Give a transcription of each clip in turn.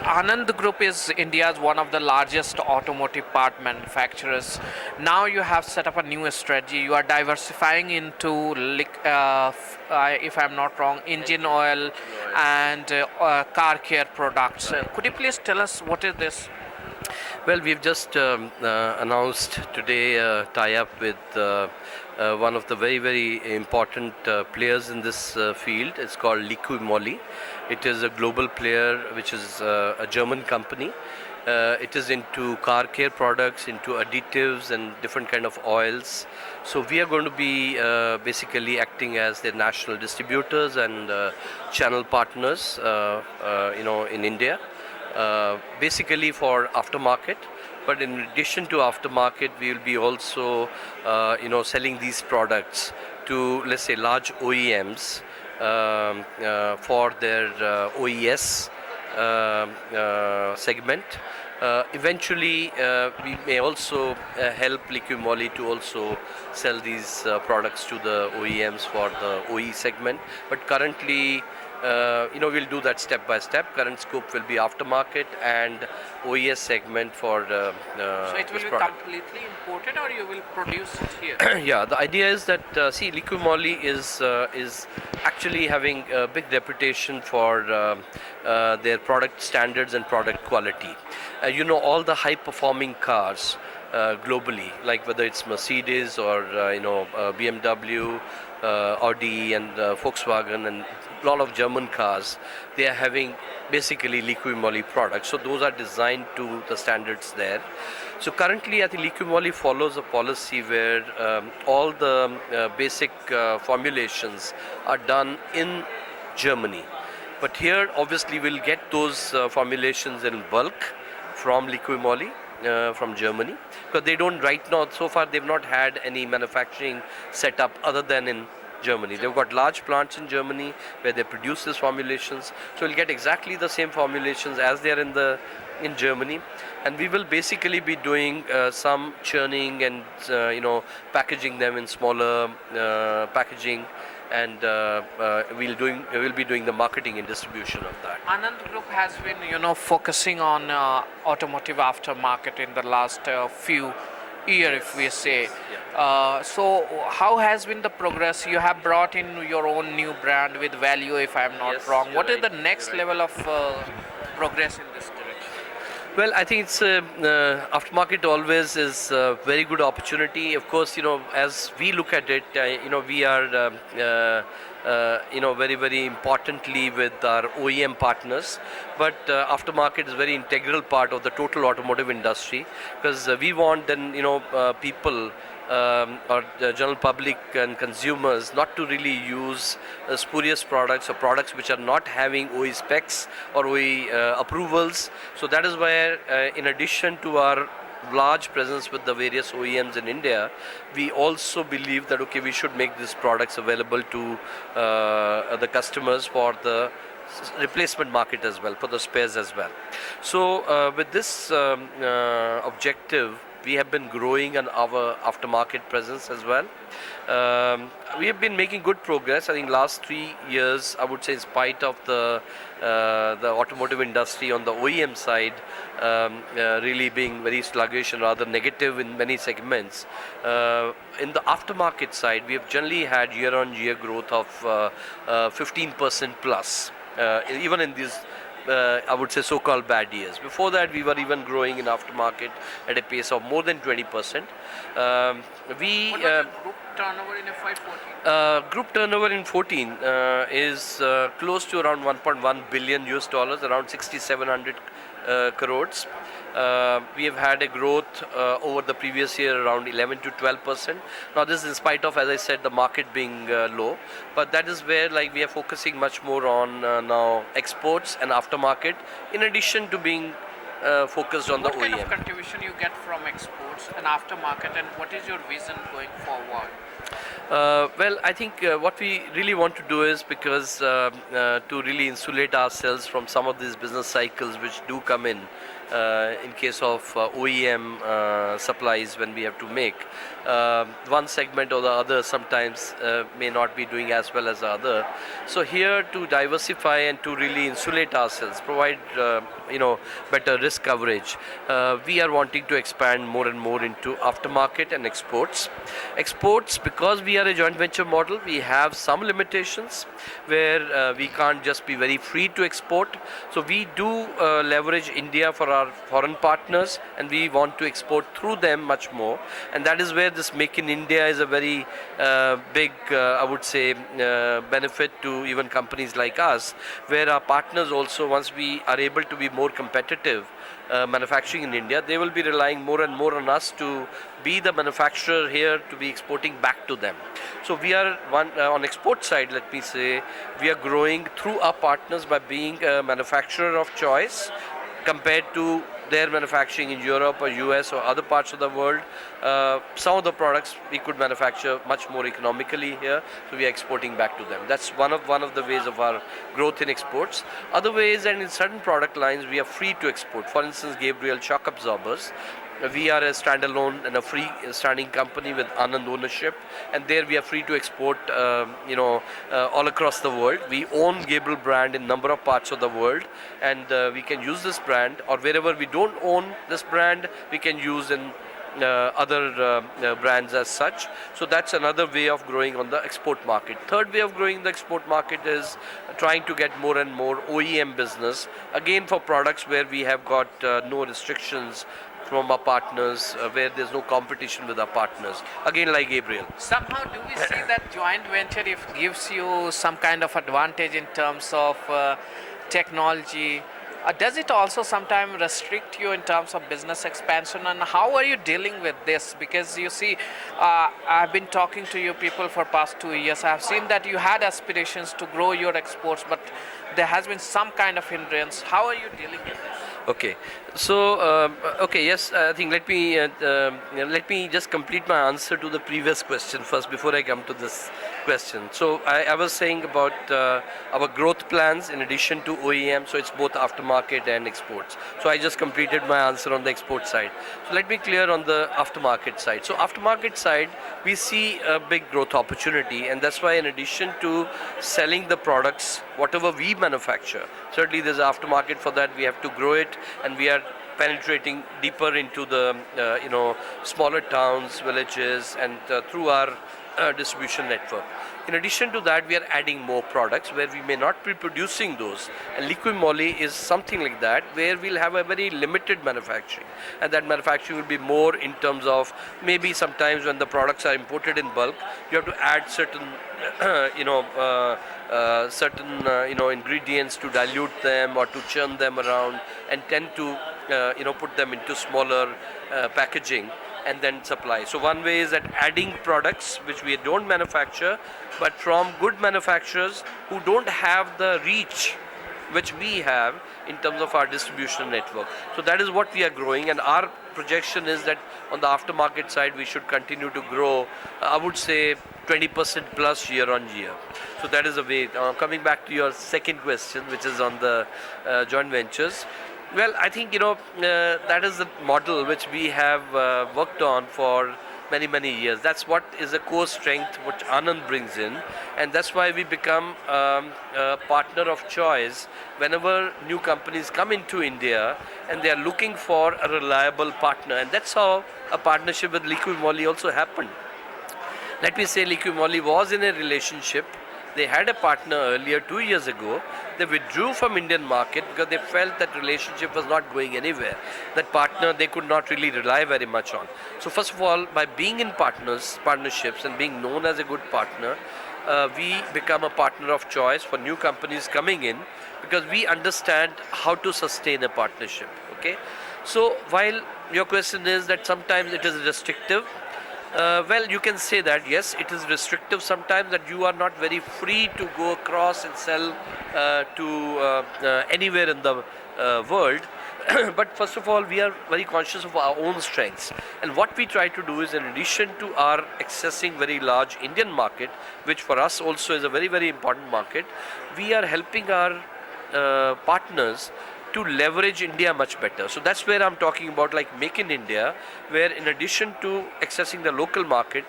Anand Group is India's one of the largest automotive part manufacturers. Now you have set up a new strategy. You are diversifying into, if I'm not wrong, engine oil and car care products. Could you please tell us what is this? Well, we've just announced today a tie-up with one of the very important players in this field. It's called Liqui Moly. It is a global player, which is a German company. It is into car care products, into additives and different kind of oils. So we are going to be basically acting as their national distributors and channel partners, in India. Basically for aftermarket, but in addition to aftermarket, we will be also selling these products to, let's say, large OEMs for their OES segment. Eventually, we may also help Liqui Moly to also sell these products to the OEMs for the OE segment. But currently, we'll do that step by step. Current scope will be aftermarket and OES segment for So it will this be product. completely imported, or you will produce it here? Yeah, the idea is that Liqui Moly is actually having a big reputation for their product standards and product quality. All the high performing cars globally, like whether it's Mercedes or BMW, Audi and Volkswagen and a lot of German cars, they are having basically Liqui Moly products. So those are designed to the standards there. So currently, I think Liqui Moly follows a policy where all the basic formulations are done in Germany. But here, obviously, we'll get those formulations in bulk from Liqui Moly. From Germany, because they don't right now, so far they've not had any manufacturing setup other than in Germany. They've got large plants in Germany where they produce these formulations, so we'll get exactly the same formulations as they are in Germany, and we will basically be doing some churning and packaging them in smaller packaging, and we'll be doing the marketing and distribution of that. Anand Group has been, focusing on automotive aftermarket in the last few years, if we say. So, how has been the progress? You have brought in your own new brand with Value, if I am not Yes, wrong. you're What is right, the next you're right. level of progress in this direction? Well, I think it's aftermarket always is a very good opportunity. Of course, as we look at it, we are, very importantly with our OEM partners. But aftermarket is very integral part of the total automotive industry, because we want then, people or the general public and consumers not to really use spurious products or products which are not having OE specs or OE approvals. So that is where, in addition to our large presence with the various OEMs in India, we also believe that we should make these products available to the customers for the replacement market as well, for the spares as well. So with this objective, we have been growing on our aftermarket presence as well. We have been making good progress. I think last 3 years, I would say, in spite of the automotive industry on the OEM side really being very sluggish and rather negative in many segments, in the aftermarket side, we have generally had year-on-year growth of 15% plus, even in these I would say so-called bad years. Before that, we were even growing in aftermarket at a pace of more than 20%. What was the group turnover in FY14? Group turnover in 14 is close to around 1.1 billion US dollars, around 6,700 crores. We have had a growth over the previous year around 11 to 12%. Now this is in spite of, as I said, the market being low, but that is where we are focusing much more on now exports and aftermarket, in addition to being focused on the OEM. What kind of contribution you get from exports and aftermarket, and what is your vision going forward? Well, I think what we really want to do is, because to really insulate ourselves from some of these business cycles which do come in in case of OEM supplies when we have to make. One segment or the other sometimes may not be doing as well as the other. So here to diversify and to really insulate ourselves, provide better risk coverage, we are wanting to expand more and more into aftermarket and exports. Exports, because we are a joint venture model, we have some limitations where we can't just be very free to export. So we do leverage India for our foreign partners, and we want to export through them much more. And that is where this Make in India is a very big, I would say, benefit to even companies like us, where our partners also, once we are able to be more competitive manufacturing in India, they will be relying more and more on us to be the manufacturer here, to be exporting back to them. So we are on export side, let me say, we are growing through our partners by being a manufacturer of choice compared to their manufacturing in Europe or US or other parts of the world. Some of the products we could manufacture much more economically here, so we are exporting back to them. That's one of the ways of our growth in exports. Other ways, and in certain product lines we are free to export. For instance, Gabriel shock absorbers. We are a standalone and a free standing company with Anand ownership, and there we are free to export all across the world. We own Gabriel brand in number of parts of the world, and we can use this brand, or wherever we don't own this brand, we can use in other brands as such. So that's another way of growing on the export market. Third way of growing the export market is trying to get more and more OEM business, again for products where we have got no restrictions from our partners, where there's no competition with our partners, again like Gabriel. Somehow, do we see that joint venture if gives you some kind of advantage in terms of technology? Does it also sometimes restrict you in terms of business expansion, and how are you dealing with this? Because you see, I've been talking to you people for past 2 years. I've seen that you had aspirations to grow your exports, but there has been some kind of hindrance. How are you dealing with this? Okay, so yes, I think let me just complete my answer to the previous question first before I come to this question. So I was saying about our growth plans in addition to OEM. So it's both aftermarket and exports. So I just completed my answer on the export side. So let me clear on the aftermarket side. So aftermarket side, we see a big growth opportunity, and that's why in addition to selling the products, whatever we manufacture, certainly there's aftermarket for that. We have to grow it, and we are penetrating deeper into the smaller towns, villages, and through our distribution network. In addition to that, we are adding more products where we may not be producing those, and Liqui Moly is something like that, where we'll have a very limited manufacturing, and that manufacturing will be more in terms of maybe sometimes when the products are imported in bulk, you have to add certain ingredients to dilute them or to churn them around, and tend to put them into smaller packaging and then supply. So one way is that adding products which we don't manufacture, but from good manufacturers who don't have the reach which we have in terms of our distribution network. So that is what we are growing, and our projection is that on the aftermarket side we should continue to grow, I would say 20% plus year on year. So that is a way. Coming back to your second question, which is on the joint ventures. Well, I think that is the model which we have worked on for many years. That's what is a core strength which Anand brings in, and that's why we become a partner of choice whenever new companies come into India and they are looking for a reliable partner. And that's how a partnership with Liqui Moly also happened. Let me say Liqui Moly was in a relationship. They had a partner earlier 2 years ago. They withdrew from Indian market because they felt that relationship was not going anywhere. That partner they could not really rely very much on. So first of all, by being in partnerships and being known as a good partner, we become a partner of choice for new companies coming in, because we understand how to sustain a partnership. Okay, so while your question is that sometimes it is restrictive, well, you can say that yes, it is restrictive sometimes, that you are not very free to go across and sell to anywhere in the world. But first of all, we are very conscious of our own strengths, and what we try to do is, in addition to our accessing very large Indian market, which for us also is a very important market, we are helping our partners to leverage India much better. So that's where I'm talking about like Make in India, where in addition to accessing the local market,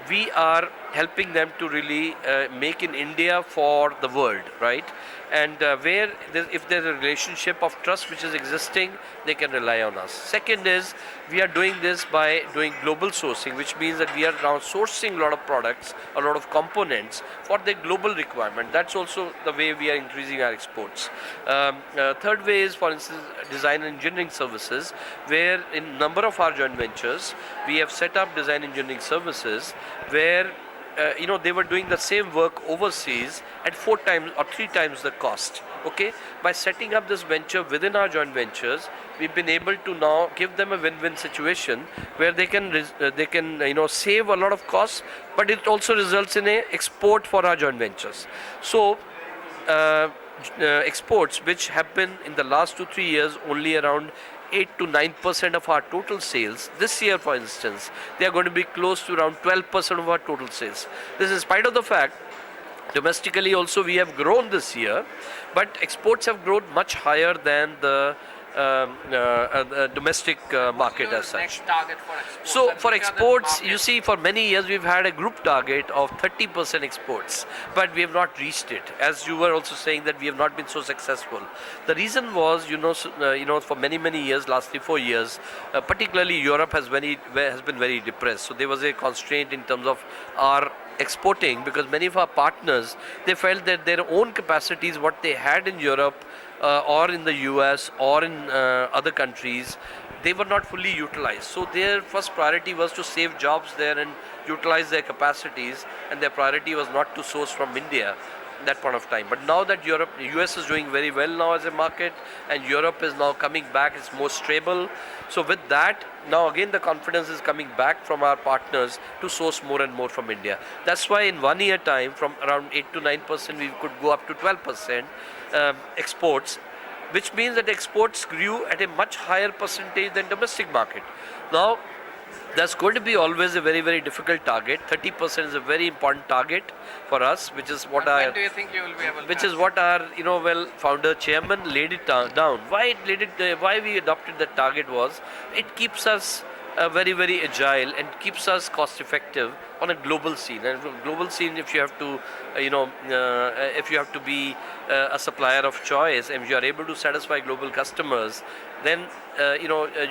we are helping them to really make in India for the world, right? And where if there's a relationship of trust which is existing, they can rely on us. Second is we are doing this by doing global sourcing, which means that we are now sourcing a lot of products, a lot of components for the global requirement. That's also the way we are increasing our exports. Third way is, for instance, design and engineering services, where in number of our joint ventures, we have set up design engineering services where they were doing the same work overseas at 4 times or 3 times the cost. Okay, by setting up this venture within our joint ventures, we've been able to now give them a win-win situation where they can save a lot of costs, but it also results in a export for our joint ventures. So exports which have been in the last 2-3 years only around 8 to 9% of our total sales. This year, for instance, they are going to be close to around 12% of our total sales. This is in spite of the fact domestically also we have grown this year, but exports have grown much higher than the domestic market as such. Next target for exports. So And for which are the exports, markets? you see, for many years we've had a group target of 30% exports, but we have not reached it. As you were also saying that we have not been so successful. The reason was, for many years, last 3-4 years, particularly Europe has been very depressed. So there was a constraint in terms of our exporting, because many of our partners, they felt that their own capacities, what they had in Europe or in the US or in other countries, they were not fully utilized. So their first priority was to save jobs there and utilize their capacities, and their priority was not to source from India at that point of time. But now that US is doing very well now as a market, and Europe is now coming back, it's more stable. So with that, now again the confidence is coming back from our partners to source more and more from India. That's why in 1 year time, from around 8 to 9%, we could go up to 12% exports, which means that exports grew at a much higher percentage than domestic market. Now, that's going to be always a very difficult target. 30% is a very important target for us, which is what When do you think you will be able to which is what our founder chairman laid it down. Why we adopted that target was it keeps us very agile and keeps us cost effective on a global scene. And from global scene, if you have to if you have to be a supplier of choice and you are able to satisfy global customers, then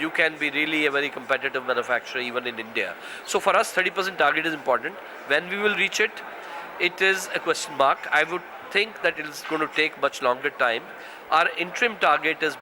you can be really a very competitive manufacturer even in India. So for us, 30% target is important. When we will reach it, it is a question mark. I would think that it is going to take much longer time. Our interim target is